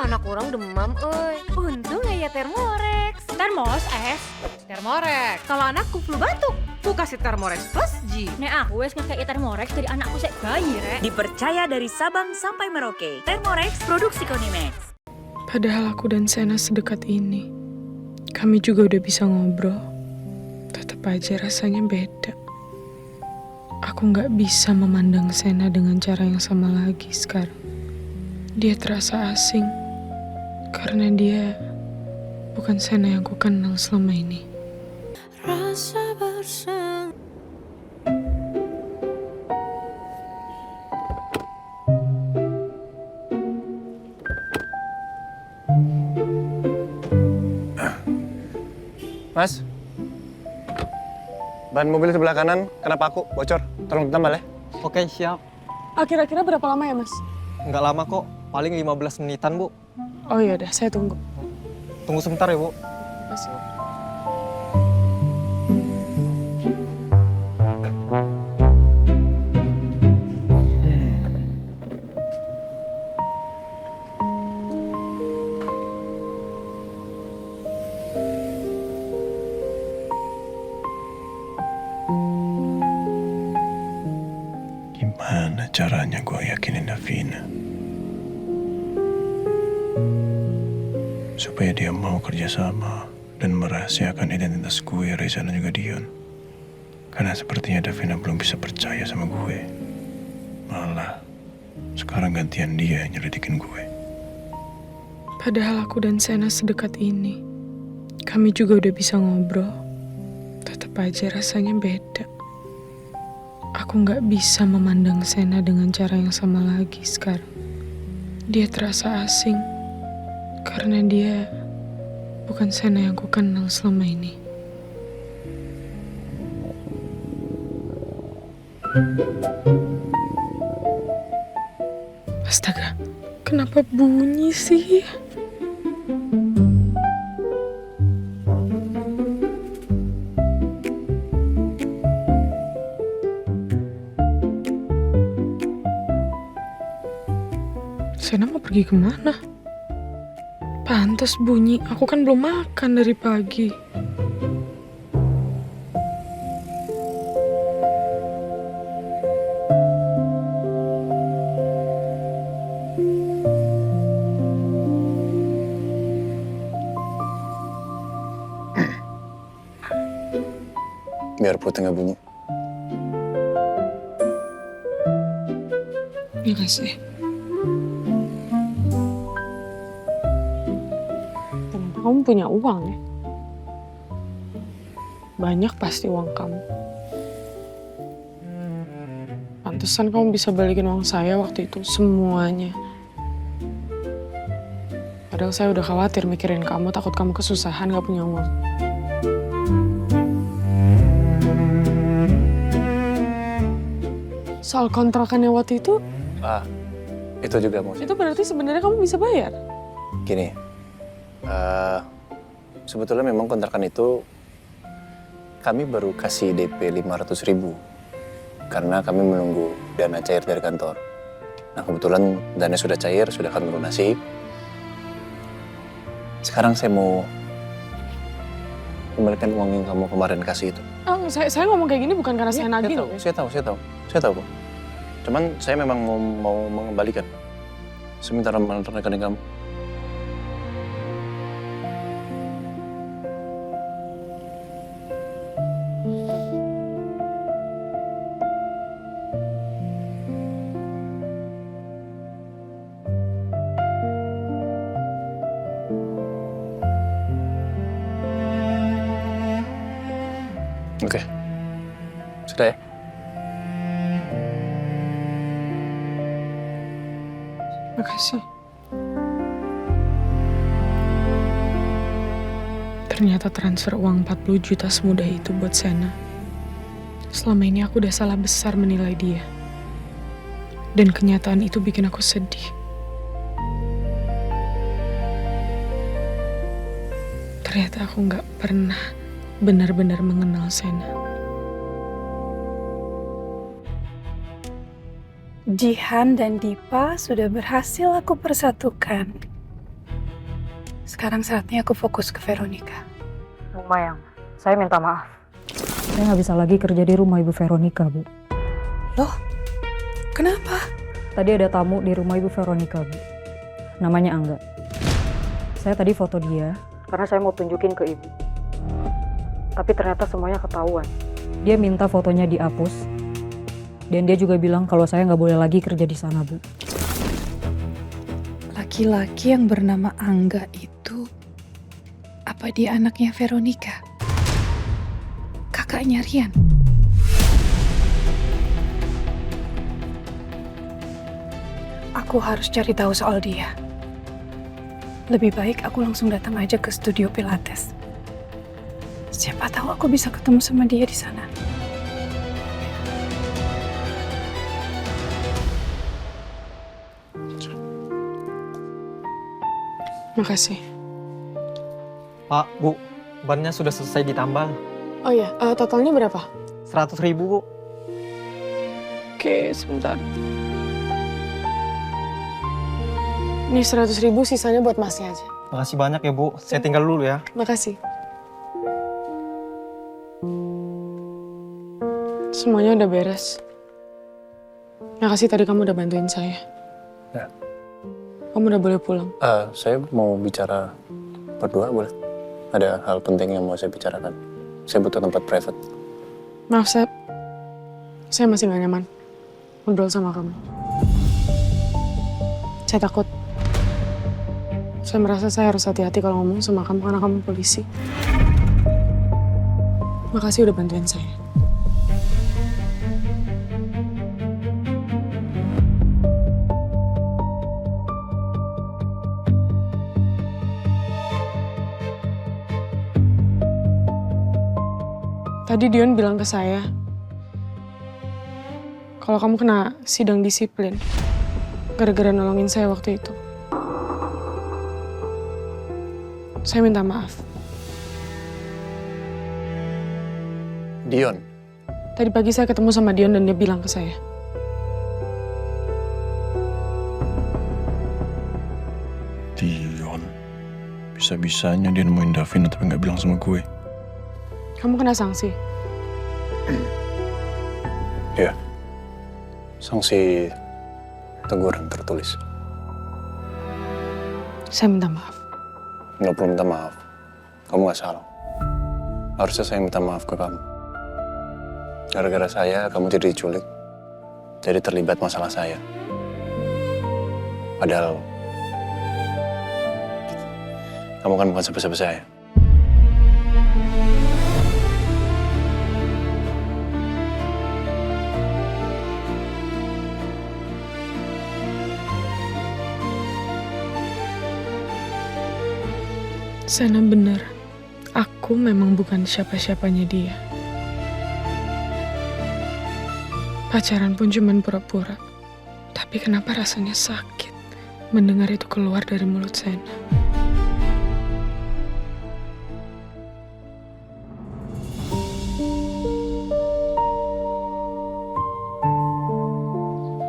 anak orang demam, untung ya Thermorex. Termos, es. Thermorex. Kalau anakku flu batuk, ku kasih Thermorex Plus G. Nek aku wes ngekei Termorex dari anakku sek bayi, Rek. Dipercaya dari Sabang sampai Merauke. Thermorex produksi Konimax. Padahal aku dan Sena sedekat ini. Kami juga udah bisa ngobrol. Tetap aja rasanya beda. Aku nggak bisa memandang Sena dengan cara yang sama lagi sekarang. Dia terasa asing. Karena dia bukan Sena yang ku kenal selama ini. Rasa bersama. Mas, ban mobil sebelah kanan kena paku, bocor. Tolong ditambal ya. Oke, siap. Kira-kira berapa lama ya, Mas? Nggak lama kok, paling 15 menitan, Bu. Oh iya udah, saya tunggu. Tunggu sebentar ya, Bu. Mas. Gimana caranya gue yakinin Davina supaya dia mau kerjasama dan merahasiakan identitas gue, Reza dan juga Dion. Karena sepertinya Davina belum bisa percaya sama gue. Malah sekarang gantian dia yang nyelidikin gue. Padahal aku dan Sena sedekat ini. Kami juga udah bisa ngobrol. Tetap aja rasanya beda. Aku nggak bisa memandang Sena dengan cara yang sama lagi sekarang. Dia terasa asing. Karena dia bukan Sena yang ku kenal selama ini. Astaga, kenapa bunyi sih? Sena mau pergi kemana? Pantes bunyi, aku kan belum makan dari pagi. Biar putih nggak bunyi. Makasih. Ternyata kamu punya uang ya? Banyak pasti uang kamu. Pantesan kamu bisa balikin uang saya waktu itu, semuanya. Padahal saya udah khawatir mikirin kamu, takut kamu kesusahan gak punya uang. Soal kontrakannya waktu itu, Itu juga mau. itu berarti sebenarnya kamu bisa bayar? Gini, sebetulnya memang kontrakan itu kami baru kasih DP 500.000 karena kami menunggu dana cair dari kantor. Nah kebetulan dana sudah cair, sudah kami lunasi. Sekarang saya mau kembalikan uang yang kamu kemarin kasih itu. Oh, saya ngomong kayak gini bukan karena saya nagih loh. Saya tahu kok. Cuman saya memang mau mengembalikan. Sebentar sama rekening kamu. Oke. Sudah ya? Makasih. Ternyata transfer uang 40 juta semudah itu buat Sena. Selama ini aku udah salah besar menilai dia. Dan kenyataan itu bikin aku sedih. Ternyata aku nggak pernah benar-benar mengenal Sena. Jihan dan Dipa sudah berhasil aku persatukan. Sekarang saatnya aku fokus ke Veronica. Bu Mayang, saya minta maaf. Saya nggak bisa lagi kerja di rumah Ibu Veronica, Bu. Loh, kenapa? Tadi ada tamu di rumah Ibu Veronica, Bu. Namanya Angga. Saya tadi foto dia karena saya mau tunjukin ke Ibu. Tapi ternyata semuanya ketahuan. Dia minta fotonya dihapus. Dan dia juga bilang kalau saya nggak boleh lagi kerja di sana, Bu. Laki-laki yang bernama Angga itu, apa dia anaknya Veronica? Kakaknya Rian? Aku harus cari tahu soal dia. Lebih baik aku langsung datang aja ke studio Pilates. Siapa tahu aku bisa ketemu sama dia di sana. Makasih. Pak, Bu, bannya sudah selesai ditambal. Oh iya, totalnya berapa? 100.000, Bu. Oke, sebentar. Ini 100.000 sisanya buat masnya aja. Makasih banyak ya, Bu. Saya tinggal dulu ya. Makasih. Semuanya udah beres. Makasih tadi kamu udah bantuin saya. Ya. Kamu udah boleh pulang. Saya mau bicara berdua, boleh? Ada hal penting yang mau saya bicarakan. Saya butuh tempat private. Maaf, Sep. Saya masih gak nyaman ngobrol sama kamu. Saya takut. Saya merasa saya harus hati-hati kalau ngomong sama kamu karena kamu polisi. Makasih udah bantuin saya. Tadi Dion bilang ke saya, kalau kamu kena sidang disiplin, gara-gara nolongin saya waktu itu. Saya minta maaf. Dion. Tadi pagi saya ketemu sama Dion dan dia bilang ke saya. Dion. Bisa-bisanya dia nemuin Davina tapi nggak bilang sama gue. Kamu kena sanksi. Iya. Sanksi teguran tertulis. Saya minta maaf. Nggak perlu minta maaf. Kamu nggak salah. Harusnya saya minta maaf ke kamu. Gara-gara saya, kamu jadi diculik. Jadi terlibat masalah saya. Padahal kamu kan bukan siapa-siapa saya. Sana benar. Aku memang bukan siapa-siapanya dia. Pacaran pun cuman pura-pura. Tapi kenapa rasanya sakit mendengar itu keluar dari mulut Sena.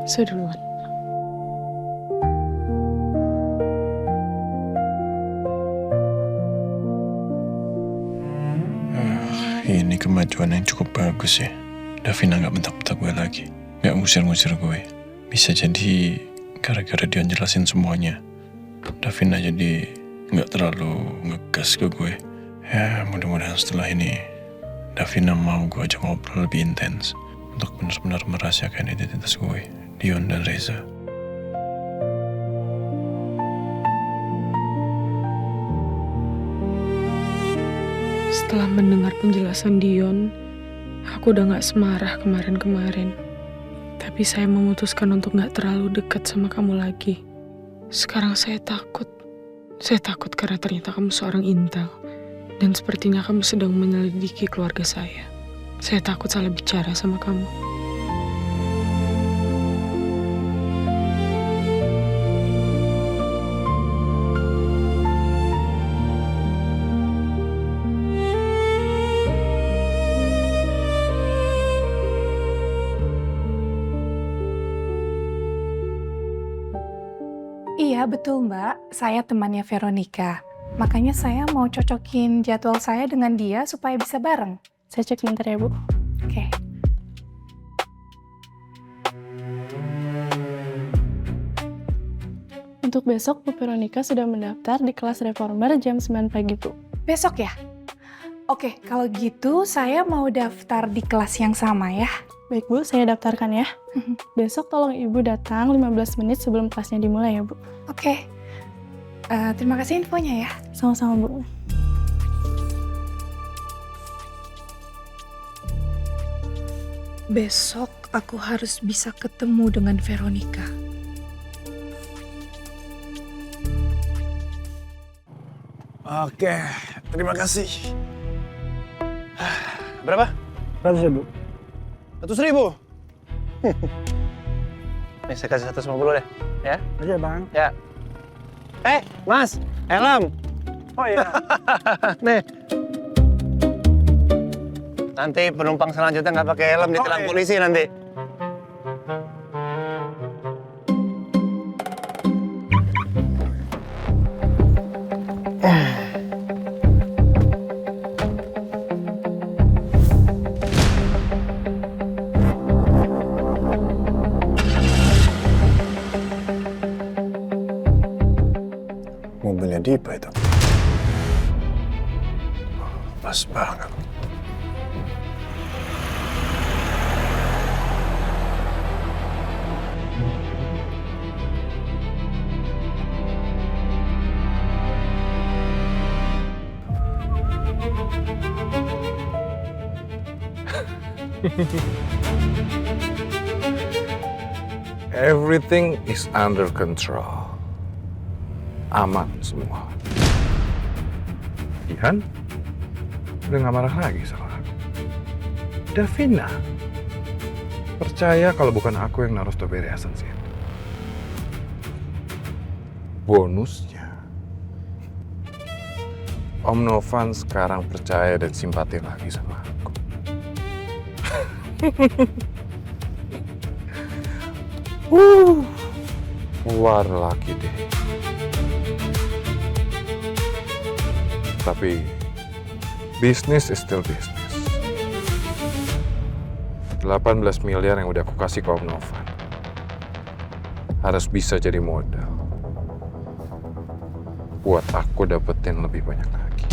Saya duluan. Ini kemajuan yang cukup bagus ya. Davina nggak bentak-bentak gue lagi. Nggak ngusir-ngusir gue. Bisa jadi gara-gara dia jelasin semuanya. Davina jadi nggak terlalu ngegas ke gue. Ya mudah-mudahan setelah ini Davina mau gue ajak ngobrol lebih intens. Untuk benar-benar merahasiakan identitas gue, Dion dan Reza. Setelah mendengar penjelasan Dion, aku udah gak semarah kemarin-kemarin. Tapi saya memutuskan untuk gak terlalu dekat sama kamu lagi. Sekarang saya takut. Saya takut karena ternyata kamu seorang intel. Dan sepertinya kamu sedang menyelidiki keluarga saya. Saya takut salah bicara sama kamu. Iya betul Mbak, saya temannya Veronica. Makanya saya mau cocokin jadwal saya dengan dia supaya bisa bareng. Saya cek bentar ya, Bu. Oke. Untuk besok, Bu Veronica sudah mendaftar di kelas reformer jam 9 pagi, Bu. Besok ya? Oke, kalau gitu saya mau daftar di kelas yang sama ya. Baik, Bu, saya daftarkan ya. Besok tolong Ibu datang 15 menit sebelum kelasnya dimulai ya, Bu. Oke. Terima kasih infonya ya. Sama-sama, Bu. Besok aku harus bisa ketemu dengan Veronica. Oke, terima kasih. Berapa? 100.000. 100.000. Nih saya kasih 150 deh, ya? Aja bang. Ya. Mas, helm. Oh iya. Nih. Nanti penumpang selanjutnya nggak pakai helm ditilang polisi nanti. Mobilnya Dipa itu. Pas banget. Everything is under control. Aman semua. Ihan udah gak marah lagi sama aku. Davina percaya kalau bukan aku yang naruh strawberry essence itu. Bonusnya, Om Novan sekarang percaya dan simpati lagi sama aku. Keluar lagi deh. Tapi bisnis is still business. 18 miliar yang udah aku kasih ke Om Novan harus bisa jadi modal buat aku dapetin lebih banyak lagi.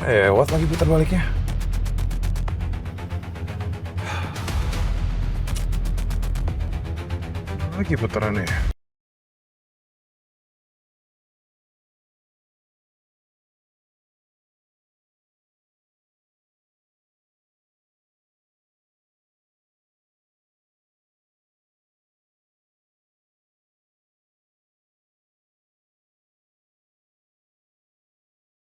Lewat lagi putar baliknya. Lagi putarannya.